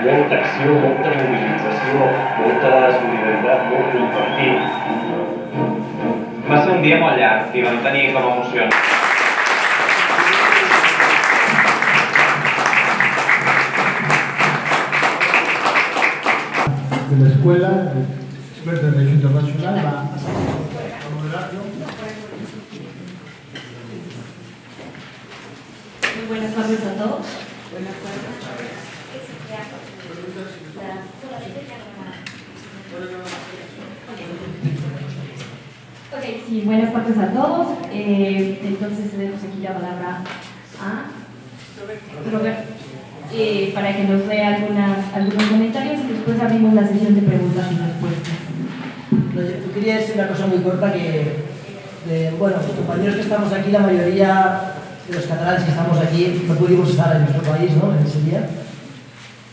Molta acció, molta mobilització, molta solidaritat, molt compartit. Va ser un dia molt llarg i vam tenir com emocions. De la escuela, experta en Derecho Internacional, va a moderarlo. Muy buenas tardes a todos. Buenas tardes. Ok, sí, buenas tardes a todos. Entonces cedemos aquí la palabra a Roberto para que nos dé algunos comentarios y después abrimos la sesión de preguntas y respuestas. Yo quería decir una cosa muy corta bueno, los compañeros que estamos aquí, la mayoría de los catalanes que estamos aquí no pudimos estar en nuestro país, ¿no?, en ese día.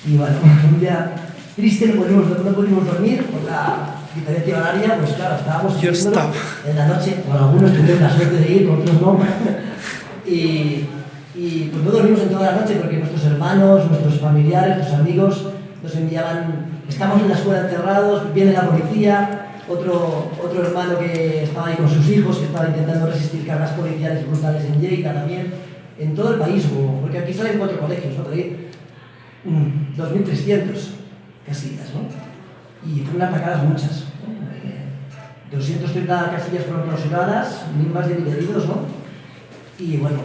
Y bueno, un día triste, no pudimos dormir por la diferencia horaria, pues claro, estábamos en la noche, bueno, algunos tuvieron la suerte de ir, otros no. y pues no dormimos en toda la noche porque nuestros hermanos, nuestros familiares, nuestros amigos nos enviaban, estamos en la escuela encerrados, viene la policía, otro hermano que estaba ahí con sus hijos, que estaba intentando resistir cargas policiales brutales en Lleida también, en todo el país, porque aquí salen 4 colegios, ¿no?, 2.300 casillas, ¿no? Y fueron atacadas muchas, ¿no? 230 casillas fueron clausuradas, más de 1.000 heridos, ¿no? Y bueno,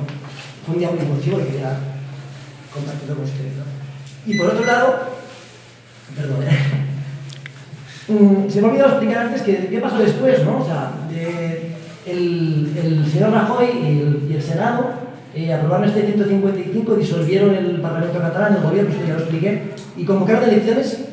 fue un día muy emotivo y quería compartirlo con ustedes, ¿no? Y por otro lado, perdón, se me ha olvidado explicar antes qué pasó después, ¿no? O sea, el señor Rajoy y el Senado aprobaron este 155, disolvieron el Parlamento catalán, el gobierno, esto ya lo expliqué, y convocaron elecciones,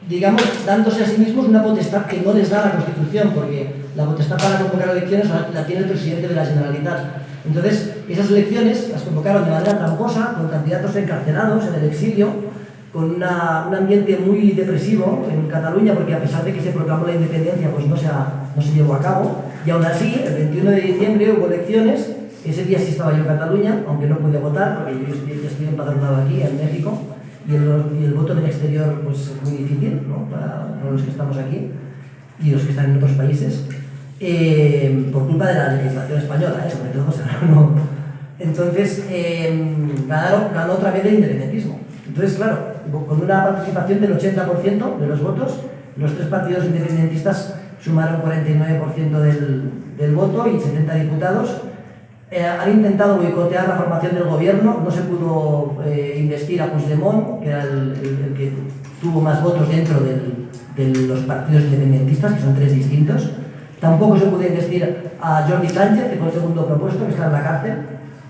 digamos, dándose a sí mismos una potestad que no les da la Constitución, porque la potestad para convocar elecciones la tiene el presidente de la Generalitat. Entonces, esas elecciones las convocaron de manera tramposa, con candidatos encarcelados en el exilio, con un ambiente muy depresivo en Cataluña, porque a pesar de que se proclamó la independencia, pues no se llevó a cabo, y aún así, el 21 de diciembre hubo elecciones. Ese día sí estaba yo en Cataluña, aunque no pude votar, porque yo estoy empadronado aquí, en México, y el voto en el exterior pues, es muy difícil, ¿no?, para los que estamos aquí y los que están en otros países, por culpa de la legislación española, sobre todo. O sea, no. Entonces, ganó otra vez el independentismo. Entonces, claro, con una participación del 80% de los votos, los 3 partidos independentistas sumaron 49% del voto y 70 diputados. Han intentado boicotear la formación del gobierno, no se pudo investir a Puigdemont, que era el que tuvo más votos dentro de los partidos independentistas, que son 3 distintos. Tampoco se pudo investir a Jordi Sánchez, que fue el segundo propuesto, que está en la cárcel.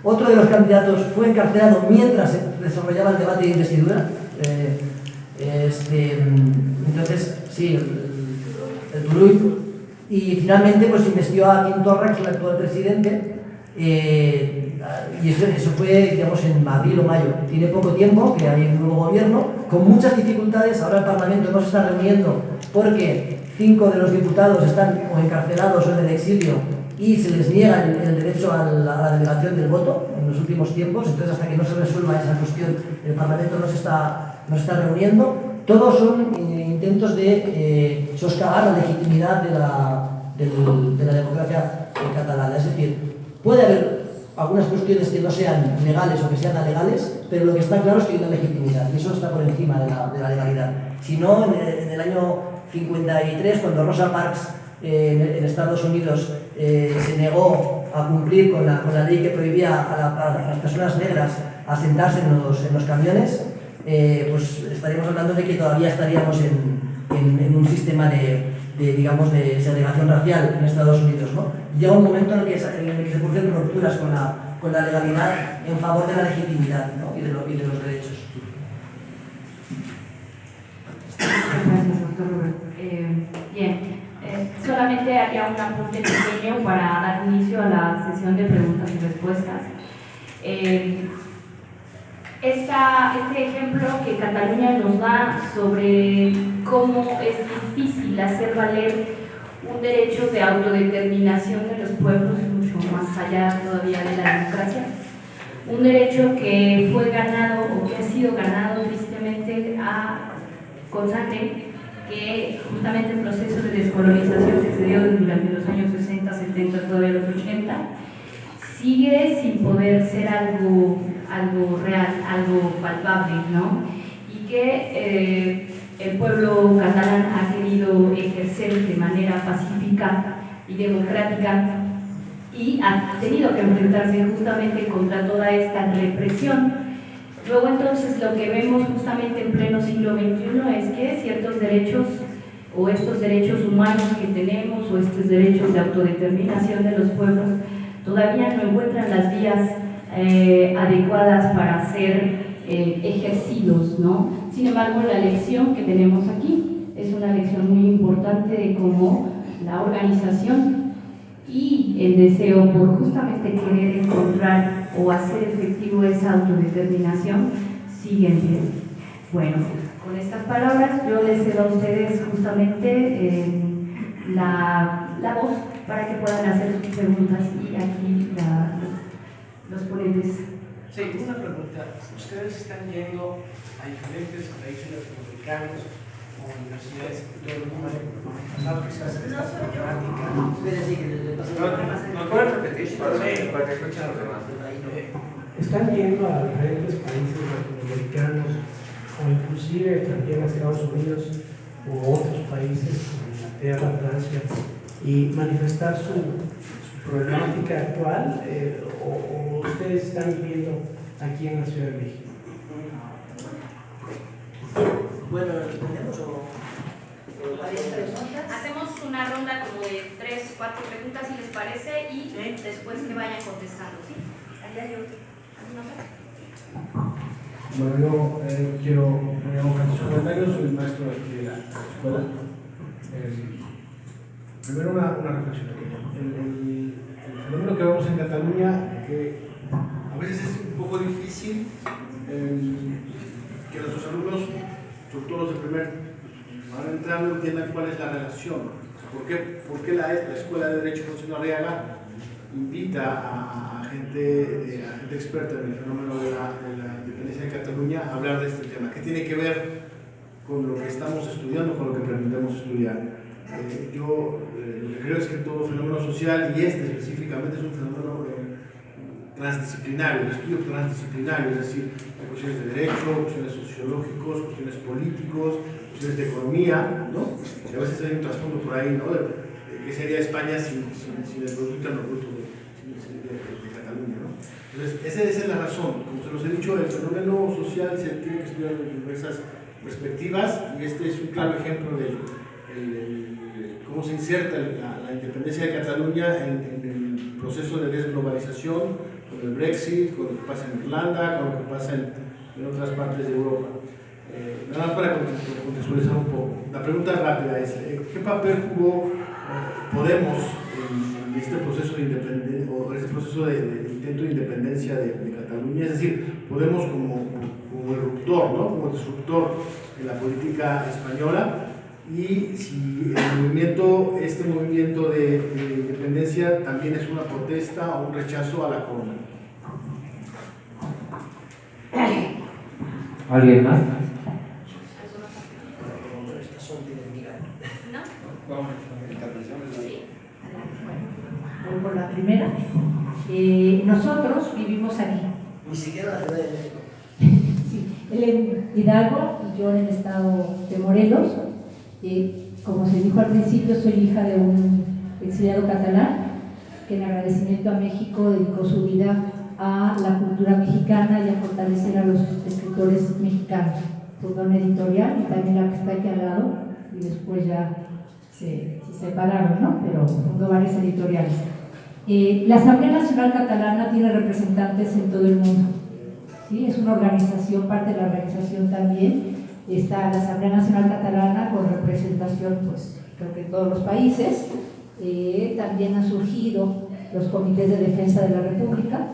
Otro de los candidatos fue encarcelado mientras se desarrollaba el debate de investidura. Entonces, sí, el Turull. Y finalmente pues investió a Quim Torra, que es el actual presidente. Y eso fue, digamos, en abril o mayo. Tiene poco tiempo que hay un nuevo gobierno, con muchas dificultades. Ahora el Parlamento no se está reuniendo porque 5 de los diputados están o encarcelados o en el exilio y se les niega el derecho a la delegación del voto en los últimos tiempos. Entonces, hasta que no se resuelva esa cuestión, el Parlamento no se está reuniendo. Todos son intentos de soscavar la legitimidad de la democracia catalana. Es decir, puede haber algunas cuestiones que no sean legales o que sean alegales, pero lo que está claro es que hay una legitimidad y eso está por encima de la legalidad. Si no, en el año 53, cuando Rosa Parks en Estados Unidos se negó a cumplir con la ley que prohibía a las personas negras a sentarse en los camiones, pues estaríamos hablando de que todavía estaríamos en un sistema digamos, de segregación racial en Estados Unidos, ¿no? Llega un momento en el que se producen rupturas con la legalidad en favor de la legitimidad, ¿no?, y de los derechos. Gracias, doctor Roberto. solamente haría un apunte pequeño para dar inicio a la sesión de preguntas y respuestas. Este ejemplo que Cataluña nos da sobre cómo es difícil hacer valer un derecho de autodeterminación de los pueblos, mucho más allá todavía de la democracia, un derecho que fue ganado o que ha sido ganado tristemente con sangre, que justamente el proceso de descolonización que se dio durante los años 60, 70, todavía los 80, sigue sin poder ser algo real, algo palpable, ¿no? Y que el pueblo catalán ha querido ejercer de manera pacífica y democrática y ha tenido que enfrentarse justamente contra toda esta represión. Luego entonces lo que vemos justamente en pleno siglo XXI es que ciertos derechos o estos derechos humanos que tenemos o estos derechos de autodeterminación de los pueblos todavía no encuentran las vías adecuadas para ser ejercidos, ¿no? Sin embargo, la lección que tenemos aquí es una lección muy importante de cómo la organización y el deseo por justamente querer encontrar o hacer efectivo esa autodeterminación siguen bien. Bueno, con estas palabras yo les cedo a ustedes justamente la voz para que puedan hacer sus preguntas y aquí los ponentes. Sí, una pregunta. ¿Ustedes están yendo a diferentes países latinoamericanos o universidades de todo el mundo a pasar quizás esta problemática? ¿Nos pueden repetir para que escuchen los demás? ¿Están yendo a diferentes países latinoamericanos o inclusive también a Estados Unidos u otros países como Inglaterra, Francia y manifestar su problemática actual o ustedes están viviendo aquí en la Ciudad de México? Bueno, ¿respondemos o...? Hacemos una ronda como de 3, 4 preguntas si les parece y después que vayan contestando, ¿sí? Allá yo. Bueno, yo me llamo Francisco Montaño, soy maestro aquí de la escuela. Primero una reflexión pequeña. El fenómeno que vemos en Cataluña, que a veces es un poco difícil que nuestros alumnos, sobre todo los de primer, van entrando, entiendan cuál es la relación. ¿Por qué la Escuela de Derecho Constitucional Arriaga invita a gente experta en el fenómeno de la independencia de Cataluña a hablar de este tema? ¿Qué tiene que ver con lo que estamos estudiando, con lo que pretendemos estudiar? Yo lo que creo es que todo fenómeno social, y este específicamente, es un fenómeno transdisciplinario, el estudio transdisciplinario, es decir, hay cuestiones de derecho, cuestiones sociológicos, cuestiones políticos, cuestiones de economía, ¿no? Y a veces hay un trasfondo por ahí, ¿no? ¿Qué sería España sin el Producto Interno Bruto de Cataluña, ¿no? Entonces, esa es la razón. Como se los he dicho, el fenómeno social se tiene que estudiar desde diversas perspectivas, y este es un claro ejemplo de cómo se inserta la independencia de Cataluña en el proceso de desglobalización, con el Brexit, con lo que pasa en Irlanda, con lo que pasa en otras partes de Europa. Nada más para contextualizar un poco. La pregunta rápida es, ¿qué papel jugó Podemos en este proceso de independencia, o este proceso de intento de independencia de Cataluña? Es decir, Podemos como eruptor, ¿no? Como disruptor de la política española, y si este movimiento de independencia también es una protesta o un rechazo a la corona. ¿Alguien más? Por la primera, nosotros vivimos aquí. Ni siquiera la Ciudad de México. Sí, él en Hidalgo y yo en el estado de Morelos. Como se dijo al principio, soy hija de un exiliado catalán que en agradecimiento a México dedicó su vida a la cultura mexicana y a fortalecer a los escritores mexicanos. Fundó una editorial, y también la que está aquí al lado, y después ya se separaron, ¿no? Pero fundó varias editoriales. La Asamblea Nacional Catalana tiene representantes en todo el mundo, ¿sí? Es una organización, parte de la organización también. Está la Asamblea Nacional Catalana con representación, pues, creo que en todos los países, También han surgido los comités de defensa de la República,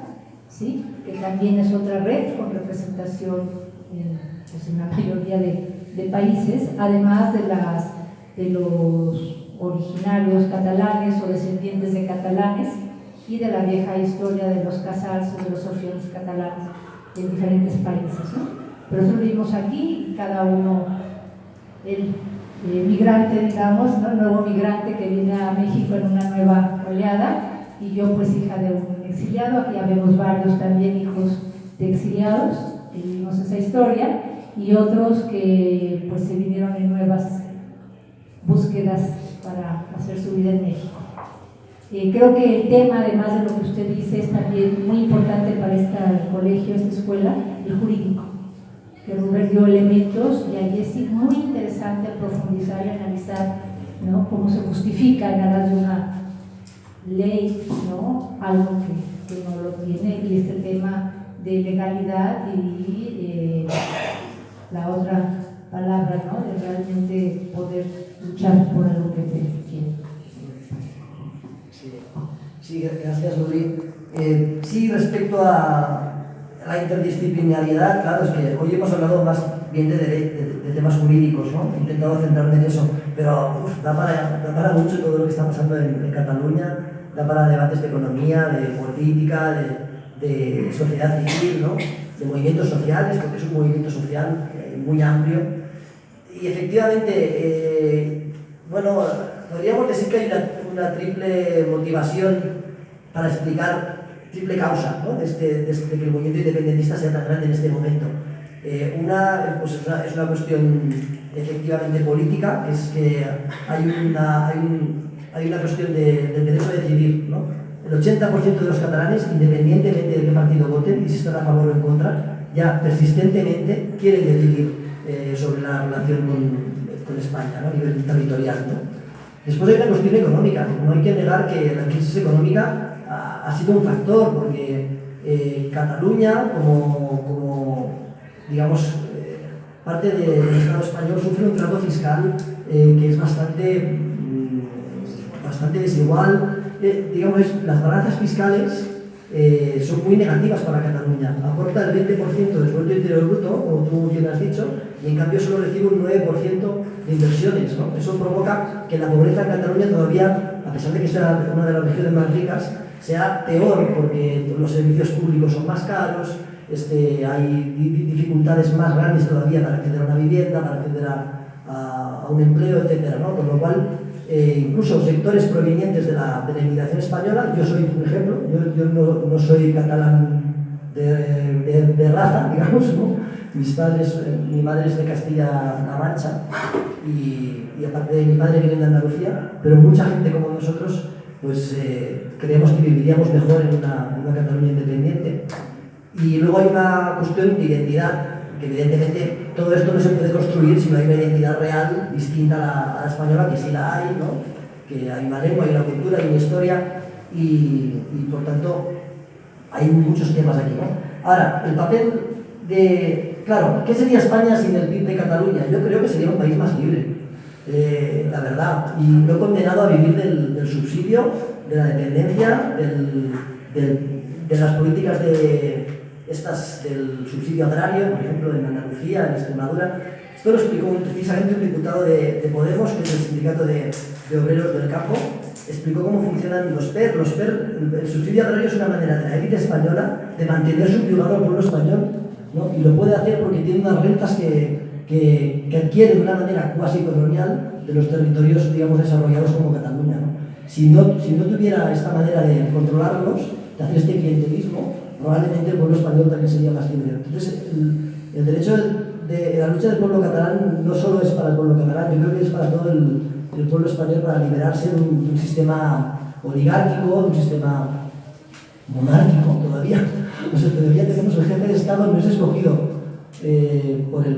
¿sí? Que también es otra red con representación en la mayoría de países, además de los originarios catalanes o descendientes de catalanes y de la vieja historia de los casals o de los orfiones catalanes en diferentes países, ¿no? Pero nosotros vivimos aquí, cada uno, el migrante, digamos, ¿no? El nuevo migrante que viene a México en una nueva oleada, y yo pues hija de un exiliado. Aquí ya vemos varios también hijos de exiliados, que vivimos esa historia, y otros que pues se vinieron en nuevas búsquedas para hacer su vida en México. Creo que el tema, además de lo que usted dice, es también muy importante para este colegio, esta escuela, el jurídico, que Rubén dio elementos, y allí es muy interesante profundizar y analizar, ¿no?, cómo se justifica en aras de una ley, ¿no?, algo que no lo tiene, y este tema de legalidad y la otra palabra, ¿no?, de realmente poder luchar por algo que te quiere. Sí, gracias, Luli. Sí, respecto a la interdisciplinariedad, claro, es que hoy hemos hablado más bien de temas jurídicos, ¿no? He intentado centrarme en eso, pero da para mucho todo lo que está pasando en Cataluña, da para debates de economía, de política, de sociedad civil, ¿no?, de movimientos sociales, porque es un movimiento social muy amplio. Y efectivamente, bueno, podríamos decir que hay una triple motivación para explicar, triple causa, ¿no?, de que el movimiento independentista sea tan grande en este momento. Una, pues es una cuestión efectivamente política, que es que hay una cuestión del derecho a decidir, ¿no? El 80% de los catalanes, independientemente de qué partido voten, y si están a favor o en contra, ya persistentemente quieren decidir sobre la relación con España, ¿no?, a nivel territorial, ¿no? Después hay una cuestión económica. No hay que negar que la crisis económica ha sido un factor, porque Cataluña, como digamos, parte del Estado español, sufre un trato fiscal que es bastante desigual. Digamos, las balanzas fiscales son muy negativas para Cataluña. Aporta el 20% del Producto Interior Bruto, como tú bien has dicho, y en cambio solo recibe un 9% de inversiones, ¿no? Eso provoca que la pobreza en Cataluña todavía, a pesar de que sea una de las regiones más ricas, sea peor, porque los servicios públicos son más caros, hay dificultades más grandes todavía para acceder a una vivienda, para acceder a un empleo, etc., ¿no? Con lo cual, incluso sectores provenientes de la inmigración española, yo soy un ejemplo, yo no soy catalán de raza, digamos, ¿no? Mi madre es de Castilla-La Mancha, y aparte de mi padre viene de Andalucía, pero mucha gente como nosotros pues creemos que viviríamos mejor en una Cataluña independiente. Y luego hay una cuestión de identidad, que evidentemente todo esto no se puede construir si no hay una identidad real distinta a la española, que sí la hay, ¿no?, que hay una lengua, hay una cultura, hay una historia, y por tanto hay muchos temas aquí, ¿no? Ahora, el papel claro, ¿qué sería España sin el PIB de Cataluña? Yo creo que sería un país más libre, la verdad, y lo he condenado a vivir del subsidio, de la dependencia, de las políticas del subsidio agrario, por ejemplo, en Andalucía, en Extremadura. Esto lo explicó precisamente un diputado de Podemos, que es el sindicato de obreros del campo. Explicó cómo funcionan los PER. El subsidio agrario es una manera de la élite española de mantener subyugado al pueblo español, ¿no? Y lo puede hacer porque tiene unas rentas que adquiere de una manera cuasi colonial de los territorios, digamos, desarrollados como Cataluña, ¿no? Si no tuviera esta manera de controlarlos, de hacer este clientelismo, probablemente el pueblo español también sería más libre. Entonces, el derecho la lucha del pueblo catalán no solo es para el pueblo catalán, yo creo que es para todo el pueblo español, para liberarse de un sistema oligárquico, de un sistema monárquico todavía. Todavía tenemos el jefe de Estado, no es escogido por el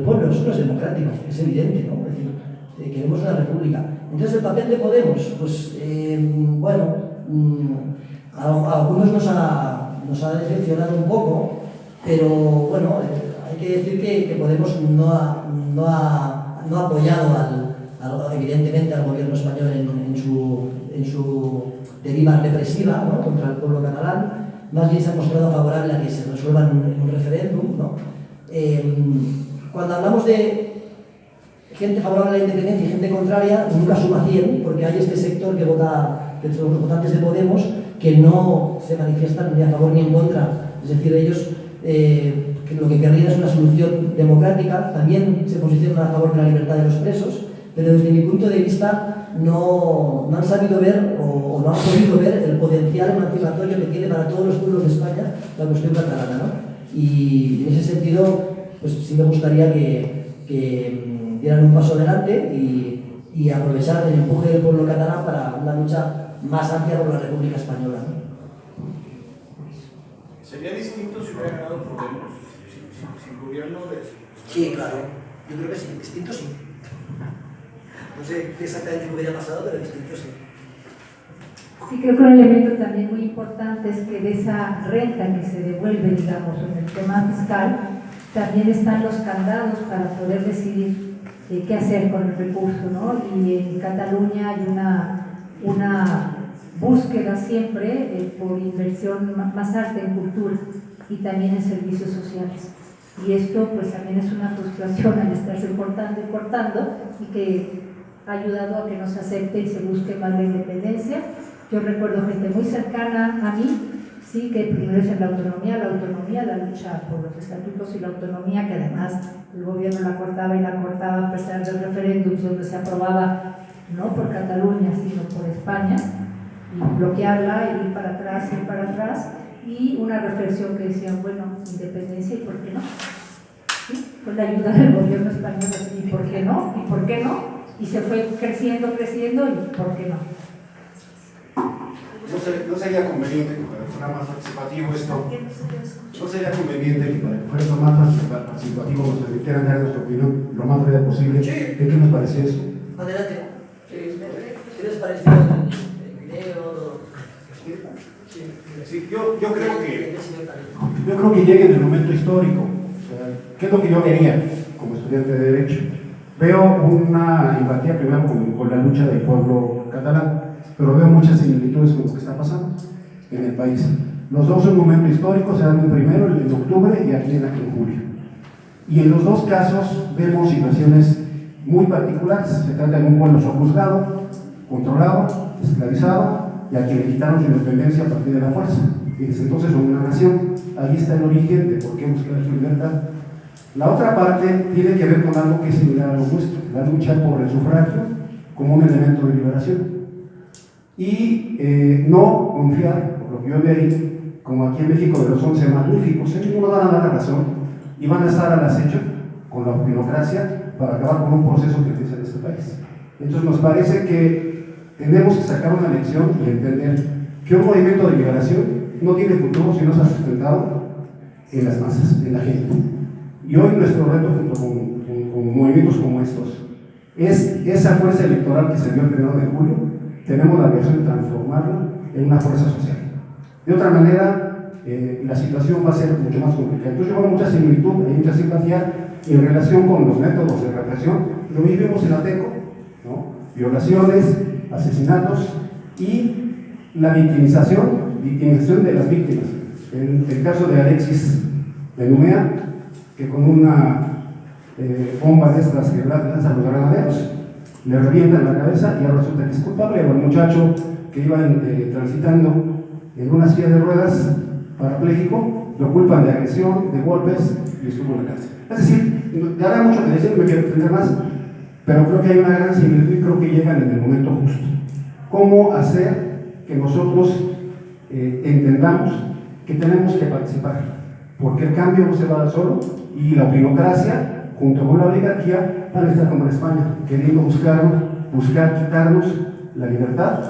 pueblo, eso no es democrático, es evidente, ¿no? Es decir, queremos una república. Entonces, el papel de Podemos, pues, bueno, a algunos nos ha decepcionado un poco, pero bueno, hay que decir que Podemos no ha apoyado evidentemente al gobierno español en en su deriva represiva, ¿no?, contra el pueblo catalán, más bien se ha mostrado favorable a que se resuelvan en un referéndum, ¿no? Cuando hablamos de gente favorable a la independencia y gente contraria, nunca suma 100, porque hay este sector que vota, de los votantes de Podemos, que no se manifiestan ni a favor ni en contra. Es decir, ellos que lo que querrían es una solución democrática, también se posicionan a favor de la libertad de los presos, pero desde mi punto de vista no han sabido ver o no han podido ver el potencial emancipatorio que tiene para todos los pueblos de España la cuestión catalana, ¿no? Y en ese sentido, pues sí me gustaría que dieran un paso adelante y aprovechar el empuje del pueblo catalán para una lucha más amplia por la República Española, ¿no? ¿Sería distinto si hubiera ganado Podemos, sin gobierno de eso? Sí, claro. Yo creo que sí. Distinto sí. No sé qué exactamente me hubiera pasado, pero distinto sí. Sí, creo que un elemento también muy importante es que de esa renta que se devuelve, digamos, en el tema fiscal, también están los candados para poder decidir qué hacer con el recurso, ¿no? Y en Cataluña hay una búsqueda siempre por inversión más alta en cultura y también en servicios sociales. Y esto pues también es una frustración al estarse cortando y cortando, y que ha ayudado a que no se acepte y se busque más la independencia. Yo recuerdo gente muy cercana a mí, sí, que primero es en la lucha por los estatutos y la autonomía, que además el gobierno la cortaba a pesar de referéndums donde se aprobaba no por Cataluña sino por España, y bloquearla y ir para atrás, y una reflexión que decían, bueno, independencia, ¿y por qué no? ¿Sí? Con la ayuda del gobierno español, ¿y por qué no? ¿Y por qué no? Y se fue creciendo, ¿y por qué no? No sería conveniente que para que fuera más participativo esto, no sería conveniente que para que fuera esto más participativo nos permitieran dar nuestra opinión lo más breve posible. Sí. ¿Qué nos parece eso? Adelante. ¿Qué les pareció el video? Sí, yo creo que llega en el momento histórico. O sea, ¿qué es lo que yo vería como estudiante de Derecho? Veo una empatía primero con la lucha del pueblo catalán, pero veo muchas similitudes con lo que está pasando en el país. Los dos son un momento histórico, se dan un primero, el de octubre, y aquí en julio. Y en los dos casos vemos situaciones muy particulares. Se trata de un pueblo sojuzgado, controlado, esclavizado, y a quien le quitaron su independencia a partir de la fuerza. Y desde entonces son una nación. Ahí está el origen de por qué buscar su libertad. La otra parte tiene que ver con algo que es similar a lo nuestro, la lucha por el sufragio como un elemento de liberación. Y no confiar, por lo que yo veo ahí, como aquí en México de los 11 magníficos, ellos no van a dar la razón y van a estar al acecho con la opinocracia para acabar con un proceso que empieza en este país. Entonces nos parece que tenemos que sacar una lección y entender que un movimiento de liberación no tiene futuro si no se ha sustentado en las masas, en la gente. Y hoy nuestro reto junto con movimientos como estos es esa fuerza electoral que se dio el 1 de julio. Tenemos la obligación de transformarla en una fuerza social. De otra manera, la situación va a ser mucho más complicada. Entonces yo veo mucha similitud y mucha simpatía en relación con los métodos de represión. Lo vivimos en Ateco, ¿no? Violaciones, asesinatos y la victimización de las víctimas. En el caso de Alexis de Numea, que con una bomba de estas que lanzan los granaderos, le revientan la cabeza y ahora resulta que es culpable. O el muchacho que iba transitando en una silla de ruedas, parapléjico, lo culpan de agresión, de golpes y estuvo en la cárcel. Es decir, ya habrá mucho que decir, no me quiero extender más, pero creo que hay una gran similitud y creo que llegan en el momento justo. ¿Cómo hacer que nosotros entendamos que tenemos que participar? Porque el cambio no se va a dar solo y la opinocracia junto con la oligarquía van a estar como en España, queriendo buscar quitarnos la libertad.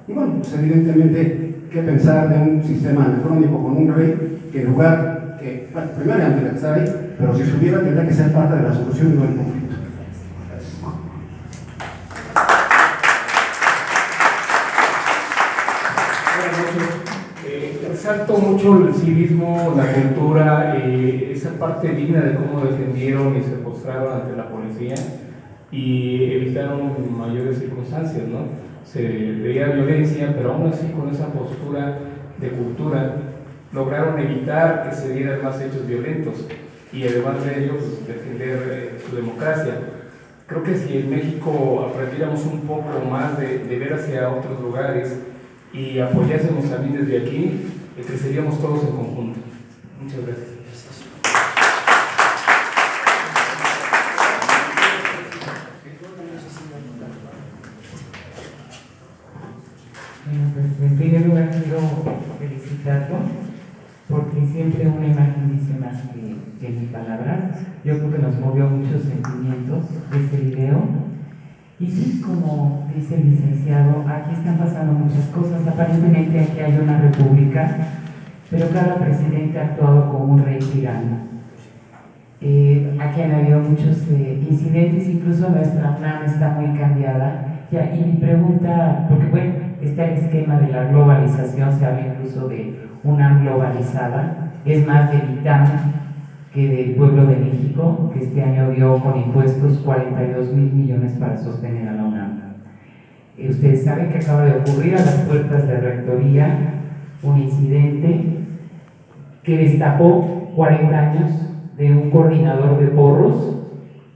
Y bueno, pues evidentemente, ¿qué pensar de un sistema anacrónico con un rey que en lugar que, bueno, primero ya no tendría que estar ahí, pero si subiera tendría que ser parte de la solución y no del conflicto? Resalto mucho el civismo, la cultura, esa parte digna de cómo defendieron y se postraron ante la policía y evitaron mayores circunstancias, ¿no? se veía violencia, pero aún así con esa postura de cultura lograron evitar que se dieran más hechos violentos y además de ello pues, defender su democracia. Creo que si en México aprendiéramos un poco más de ver hacia otros lugares y apoyásemos también desde aquí, creceríamos todos en conjunto. Muchas gracias. Bueno, pues en primer lugar quiero felicitarlo porque siempre una imagen dice más que mil palabras. Yo creo que nos movió muchos sentimientos este video. Y sí, como dice el licenciado, aquí están pasando muchas cosas. Aparentemente aquí hay una república, pero cada presidente ha actuado como un rey tirano. Aquí han habido muchos incidentes, incluso nuestra UNAM está muy cambiada. Ya, y mi pregunta, porque bueno, está el esquema de la globalización, se habla incluso de UNAM globalizada, es más del ITAM que del pueblo de México, que este año dio con impuestos 42,000 millones para sostener a la UNAM. Ustedes saben que acaba de ocurrir a las puertas de rectoría un incidente que destapó 40 años de un coordinador de porros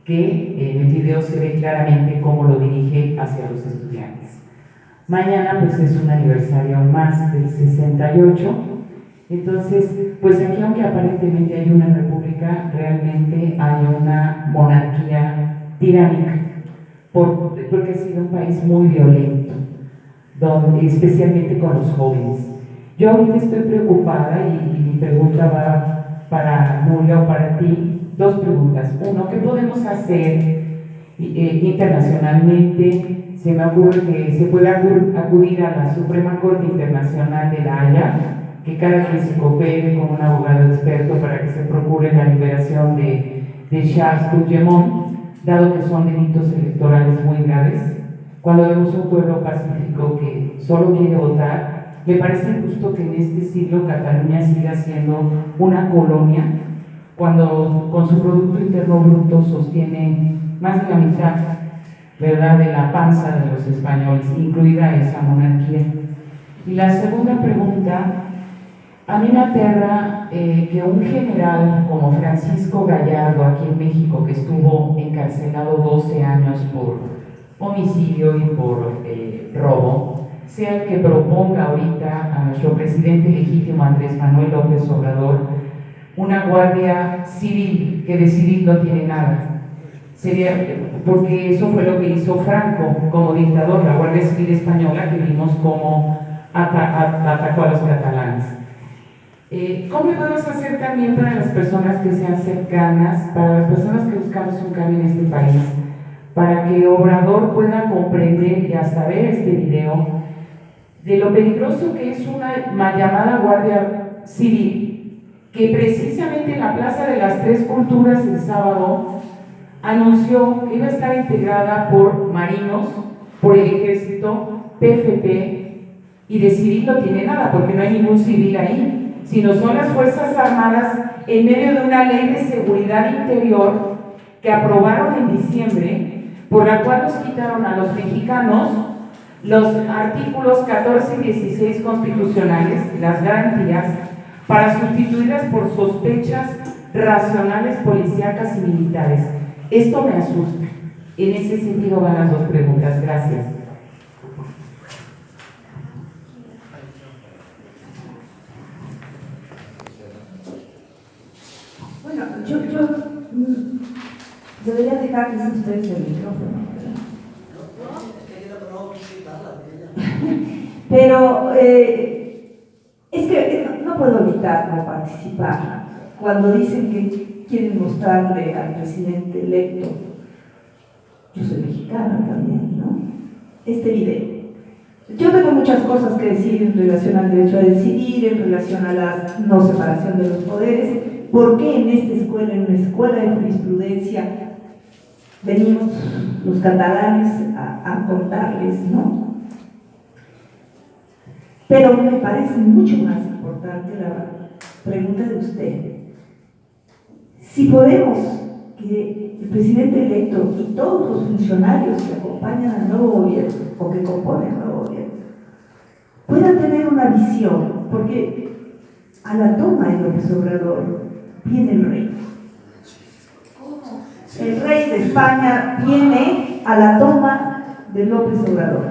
que en el video se ve claramente cómo lo dirige hacia los estudiantes. Mañana pues es un aniversario más del 68, entonces pues aquí aunque aparentemente hay una república, realmente hay una monarquía tiránica, porque ha sido un país muy violento, especialmente con los jóvenes. Yo ahorita estoy preocupada y mi pregunta va para Nuria o para ti. Dos preguntas. Uno, ¿qué podemos hacer internacionalmente? Se me ocurre que se puede acudir a la Suprema Corte Internacional de La Haya, que cada quien se coopere con un abogado experto para que se procure la liberación de Charles Puigdemont, dado que son delitos electorales muy graves. Cuando vemos un pueblo pacífico que solo quiere votar, me parece injusto que en este siglo Cataluña siga siendo una colonia, cuando con su Producto Interno Bruto sostiene más de la mitad, ¿verdad?, de la panza de los españoles, incluida esa monarquía. Y la segunda pregunta, a mí me aterra que un general como Francisco Gallardo, aquí en México, que estuvo encarcelado 12 años por homicidio y por robo, sea el que proponga ahorita a nuestro presidente legítimo Andrés Manuel López Obrador una guardia civil, que de civil no tiene nada. Sería, porque eso fue lo que hizo Franco como dictador, la Guardia Civil Española, que vimos cómo atacó a los catalanes. ¿Cómo podemos hacer también para las personas que sean cercanas, para las personas que buscamos un cambio en este país, para que Obrador pueda comprender y hasta ver este video de lo peligroso que es una llamada Guardia Civil, que precisamente en la Plaza de las Tres Culturas el sábado anunció que iba a estar integrada por marinos, por el ejército, PFP, y de civil no tiene nada, porque no hay ningún civil ahí, sino son las Fuerzas Armadas en medio de una ley de seguridad interior que aprobaron en diciembre, por la cual nos quitaron a los mexicanos los artículos 14 y 16 constitucionales, las garantías, para sustituirlas por sospechas racionales policíacas y militares. Esto me asusta. En ese sentido van las dos preguntas. Gracias. Bueno, yo debería dejarles a ustedes el micrófono, ¿verdad? Pero es que no puedo evitar no participar cuando dicen que quieren mostrarle al presidente electo, yo soy mexicana también, ¿no?, este video. Yo tengo muchas cosas que decir en relación al derecho a decidir, en relación a la no separación de los poderes. ¿Por qué en esta escuela, en una escuela de jurisprudencia, venimos los catalanes a contarles, ¿no? Pero me parece mucho más importante la pregunta de usted. Si podemos que el presidente electo y todos los funcionarios que acompañan al nuevo gobierno o que componen visión, porque a la toma de López Obrador viene el rey. El rey de España viene a la toma de López Obrador.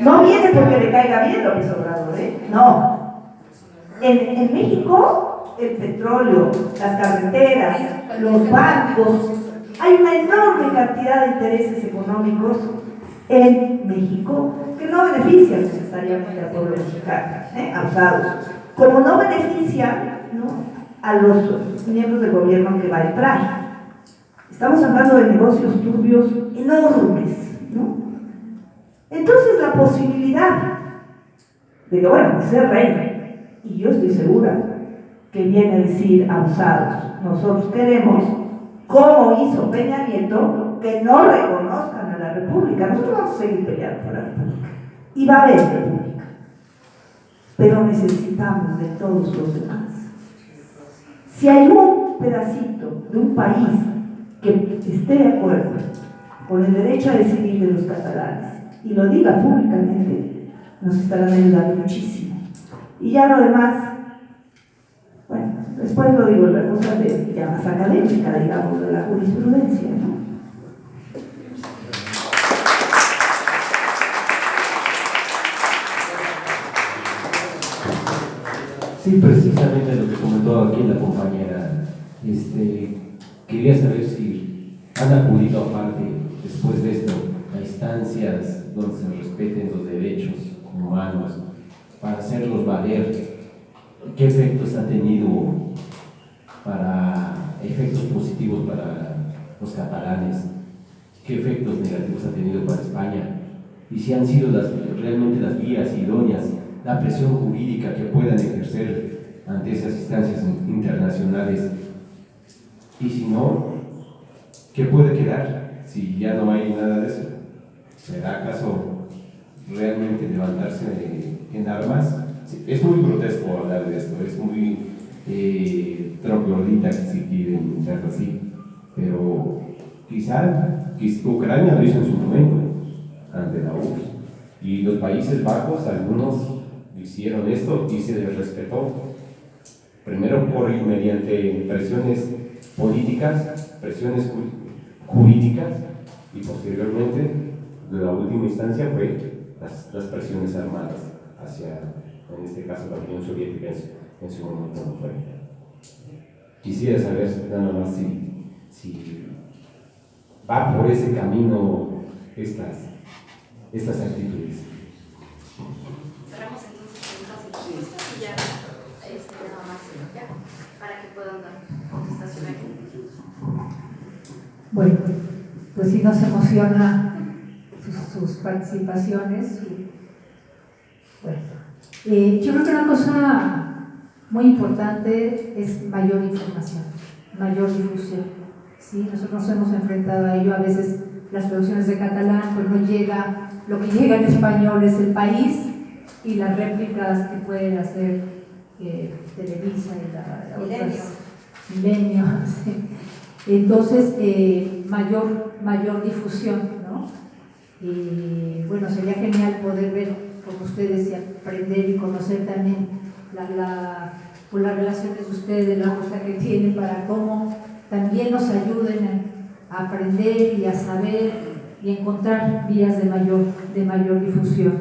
No viene porque le caiga bien López Obrador, no. En México, el petróleo, las carreteras, los bancos, hay una enorme cantidad de intereses económicos en México que no benefician necesariamente al pueblo mexicano, abusados, como no benefician, ¿no?, a los miembros del gobierno que va a entrar. Estamos hablando de negocios turbios enormes, ¿no? Entonces la posibilidad de que, bueno, ser rey, y yo estoy segura que viene a decir abusados, nosotros queremos, como hizo Peña Nieto, que no reconozcan a la República. Nosotros vamos a seguir peleando por la República, y va a haber República, pero necesitamos de todos los demás. Si hay un pedacito de un país que esté de acuerdo con el derecho a decidir de los catalanes y lo diga públicamente, nos estarán ayudando muchísimo. Y ya lo demás, bueno, después lo digo, la cosa de ya más académica, digamos, de la jurisprudencia, ¿no? Sí, precisamente lo que comentó aquí la compañera. Quería saber si han acudido aparte, después de esto, a instancias donde se respeten los derechos humanos para hacerlos valer. ¿Qué efectos ha tenido efectos positivos para los catalanes? ¿Qué efectos negativos ha tenido para España? Y si han sido realmente las vías idóneas, la presión jurídica que puedan ejercer ante esas instancias internacionales. Y si no, ¿qué puede quedar si ya no hay nada de eso? ¿Será acaso realmente levantarse en armas? Sí, es muy grotesco hablar de esto, es muy troglodita, si quieren verlo así, pero quizá Ucrania lo hizo en su momento ante la URSS, y los Países Bajos, algunos hicieron esto y se les respetó, primero mediante presiones políticas, presiones jurídicas, y posteriormente, la última instancia fue las presiones armadas hacia, en este caso, la Unión Soviética en su momento no fue. Quisiera saber nada más si va por ese camino estas actitudes. Cerramos entonces preguntas y respuestas y ya nada más ya, para que puedan dar contestación aquí. Bueno, pues sí nos emociona sus participaciones. Bueno, yo creo que una cosa muy importante es mayor información, mayor difusión. ¿Sí? Nosotros nos hemos enfrentado a ello, a veces las traducciones de catalán, pues no llega, lo que llega en español es El País y las réplicas que pueden hacer Televisa y otras Milenio. Sí. Entonces, mayor difusión, ¿no? Bueno, sería genial poder ver con ustedes y aprender y conocer también las relaciones de ustedes, la fuerza que tienen para cómo también nos ayuden a aprender y a saber y encontrar vías de mayor difusión.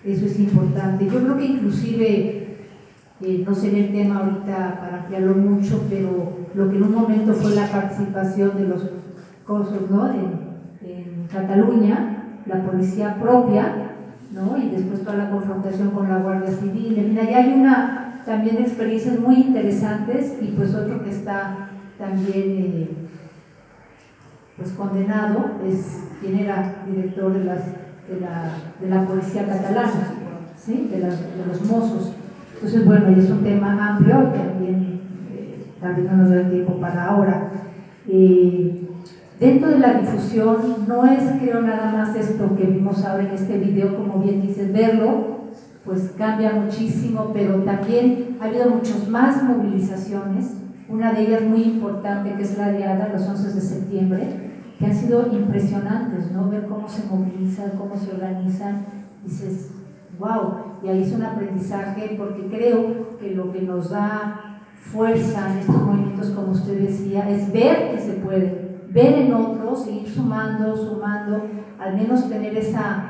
Eso es importante. Yo creo que inclusive, no sería el tema ahorita para ampliarlo mucho, pero lo que en un momento fue la participación de los COSOS, ¿no?, en Cataluña, la policía propia, ¿no?, y después toda la confrontación con la Guardia Civil. En fin, allá hay también experiencias muy interesantes, y pues otro que está también pues condenado es quien era director de la policía catalana, ¿sí?, de los Mossos. Entonces, bueno, y es un tema amplio que también no nos da el tiempo para ahora. Dentro de la difusión no es, creo, nada más esto que vimos ahora en este video, como bien dices, verlo pues cambia muchísimo, pero también ha habido muchas más movilizaciones, una de ellas muy importante, que es la de ADA, los 11 de septiembre, que han sido impresionantes, ¿no? Ver cómo se movilizan, cómo se organizan, dices, wow, y ahí es un aprendizaje porque creo que lo que nos da fuerza en estos movimientos, como usted decía, es ver que se puede, ver en otros, seguir sumando, al menos tener esa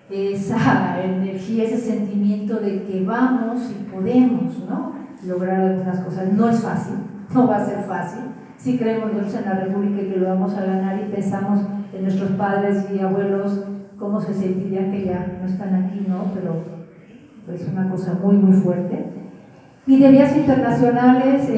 energía, ese sentimiento de que vamos y podemos, ¿no?, lograr algunas cosas. No es fácil, no va a ser fácil. Sí creemos nosotros en la República y que lo vamos a ganar y pensamos en nuestros padres y abuelos, cómo se sentirían que ya no están aquí, ¿no? Pero es una cosa muy, muy fuerte. Y de vías internacionales,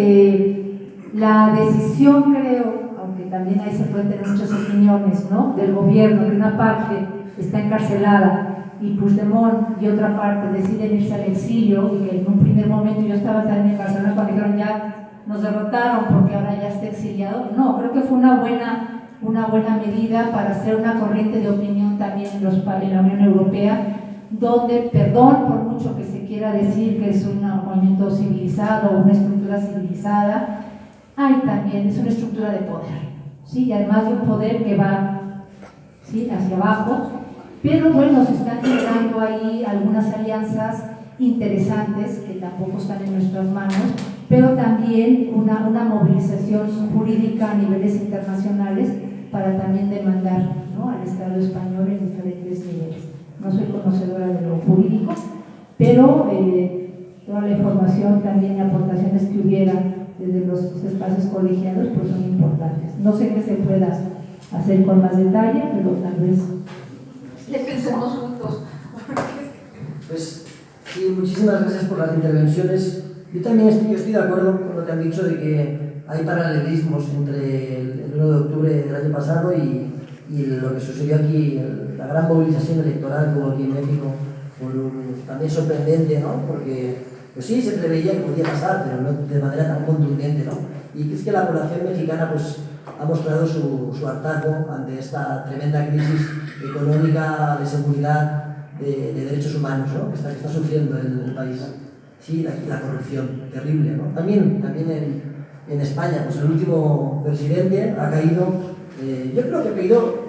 la decisión, creo, aunque también ahí se pueden tener muchas opiniones, ¿no?, del gobierno, que una parte está encarcelada y Puigdemont y otra parte deciden irse al exilio, y que en un primer momento yo estaba también en Barcelona cuando dijeron ya nos derrotaron porque ahora ya está exiliado. No, creo que fue una buena medida para hacer una corriente de opinión también en la Unión Europea, donde, perdón por mucho que se quiera decir que es un movimiento civilizado, una estructura civilizada, hay también, es una estructura de poder, ¿sí? Y además de un poder que va, ¿sí?, hacia abajo, pero bueno, se están generando ahí algunas alianzas interesantes que tampoco están en nuestras manos, pero también una movilización jurídica a niveles internacionales para también demandar, ¿no?, al Estado español en diferentes niveles. No soy conocedora de lo jurídico, pero toda la información también y aportaciones que hubiera desde los espacios colegiados pues son importantes. No sé qué se pueda hacer con más detalle, pero tal vez le pensemos juntos. Pues sí, muchísimas gracias por las intervenciones. Yo también estoy de acuerdo con lo que han dicho de que hay paralelismos entre el 1 de octubre del año pasado y lo que sucedió aquí, la gran movilización electoral que hubo aquí en México, también sorprendente, ¿no? Porque pues sí, se preveía que podía pasar, pero no de manera tan contundente, ¿no? Y es que la población mexicana pues ha mostrado su hartazgo ante esta tremenda crisis económica, de seguridad, de derechos humanos, ¿no?, que está sufriendo el país. Sí, la corrupción, terrible, ¿no? También en España, pues el último presidente ha caído, yo creo que ha caído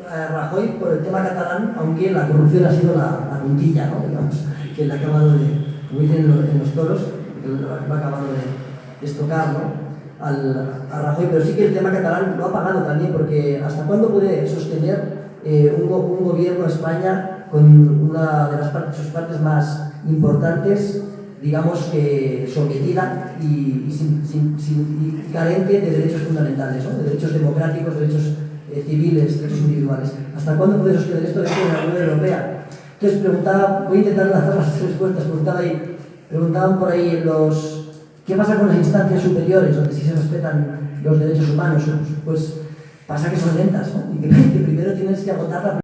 Rajoy por el tema catalán, aunque la corrupción ha sido la puntilla, ¿no?, digamos, que le ha acabado de, como dicen en los toros, que lo ha acabado de estocar, ¿no?, a Rajoy. Pero sí que el tema catalán lo ha pagado también, porque ¿hasta cuándo puede sostener un gobierno España con una de sus partes más importantes, digamos que sometida y carente de derechos fundamentales, ¿no?, de derechos democráticos, derechos civiles, derechos individuales? ¿Hasta cuándo puede sostener esto dentro de la Unión Europea? Entonces preguntaba, voy a intentar lanzar las respuestas, preguntaban por ahí ¿qué pasa con las instancias superiores, donde sí se respetan los derechos humanos? Pues pasa que son lentas, ¿no?, y que primero tienes que agotar la